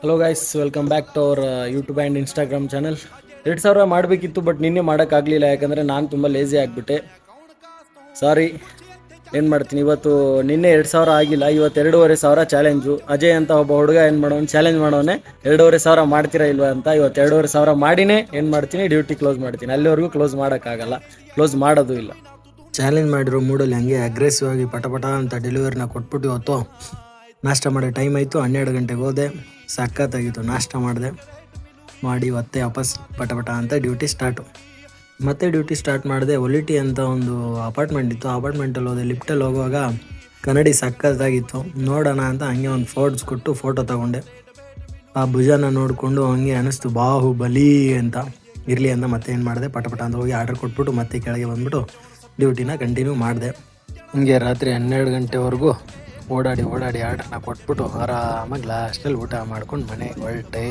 Hello guys, welcome back to our YouTube and Instagram channel. 2,000 ಮಾಡಬೇಕಿತ್ತು, but ನಿನ್ನೆ ಮಾಡೋಕ್ಕಾಗಲಿಲ್ಲ. ಯಾಕಂದರೆ ನಾನು ತುಂಬ ಲೇಸಿ ಆಗಿಬಿಟ್ಟೆ. ಸಾರಿ, ಏನು ಮಾಡ್ತೀನಿ. ಇವತ್ತು ನಿನ್ನೆ 2,000 ಆಗಿಲ್ಲ, ಇವತ್ತು 2,500 ಚಾಲೆಂಜು. ಅಜಯ್ ಅಂತ ಒಬ್ಬ ಹುಡುಗ ಏನು ಮಾಡೋನು, ಚಾಲೆಂಜ್ ಮಾಡೋನೆ 2,500 ಮಾಡ್ತೀರಾ ಇಲ್ವಾ ಅಂತ. ಇವತ್ತು 2,500 ಮಾಡಿನೇ ಏನು ಮಾಡ್ತೀನಿ, ಡ್ಯೂಟಿ ಕ್ಲೋಸ್ ಮಾಡ್ತೀನಿ. ಅಲ್ಲಿವರೆಗೂ ಕ್ಲೋಸ್ ಮಾಡೋಕ್ಕಾಗಲ್ಲ, ಕ್ಲೋಸ್ ಮಾಡೋದು ಇಲ್ಲ. ಚಾಲೆಂಜ್ ಮಾಡಿರೋ ಮೂಡಲ್ಲಿ ಹಂಗೆ ಅಗ್ರೆಸಿವ್ ಆಗಿ ಪಟ ಅಂತ ಡೆಲಿವರಿನ ಕೊಟ್ಬಿಟ್ಟು ಇವತ್ತು ನಾಷ್ಟ ಮಾಡೋ ಟೈಮ್ ಆಯಿತು. 12 ಗಂಟೆಗೆ ಹೋದೆ, ಸಖತ್ತಾಗಿತ್ತು. ನಾಷ್ಟ ಮಾಡಿ ಮತ್ತೆ ವಾಪಸ್ ಪಟ ಅಂತ ಡ್ಯೂಟಿ ಸ್ಟಾರ್ಟ್ ಮಾಡಿದೆ. ಒಲಿಟಿ ಅಂತ ಒಂದು ಅಪಾರ್ಟ್ಮೆಂಟ್ ಇತ್ತು, ಅಪಾರ್ಟ್ಮೆಂಟಲ್ಲಿ ಹೋದೆ. ಲಿಫ್ಟಲ್ಲಿ ಹೋಗುವಾಗ ಕನ್ನಡಿ ಸಖತ್ತಾಗಿತ್ತು, ನೋಡೋಣ ಅಂತ ಹಂಗೆ ಒಂದು ಫೋರ್ಡ್ಸ್ ಕೊಟ್ಟು ಫೋಟೋ ತೊಗೊಂಡೆ. ಆ ಭುಜನ ನೋಡಿಕೊಂಡು ಹಂಗೆ ಅನ್ನಿಸ್ತು ಬಾಹುಬಲಿ ಅಂತ. ಇರಲಿ ಅಂತ ಮತ್ತೆ ಏನು ಮಾಡಿದೆ, ಪಟ ಅಂತ ಹೋಗಿ ಆರ್ಡರ್ ಕೊಟ್ಬಿಟ್ಟು ಮತ್ತೆ ಕೆಳಗೆ ಬಂದ್ಬಿಟ್ಟು ಡ್ಯೂಟಿನ ಕಂಟಿನ್ಯೂ ಮಾಡಿದೆ. ಹಂಗೆ ರಾತ್ರಿ 12 ಗಂಟೆವರೆಗೂ ಓಡಾಡಿ ಆರ್ಡ್ರನ್ನ ಕೊಟ್ಬಿಟ್ಟು ಆರಾಮಾಗಿ ಲಾಸ್ಟಲ್ಲಿ ಊಟ ಮಾಡ್ಕೊಂಡು ಮನೆಗೆ ಹೊರಟೆ.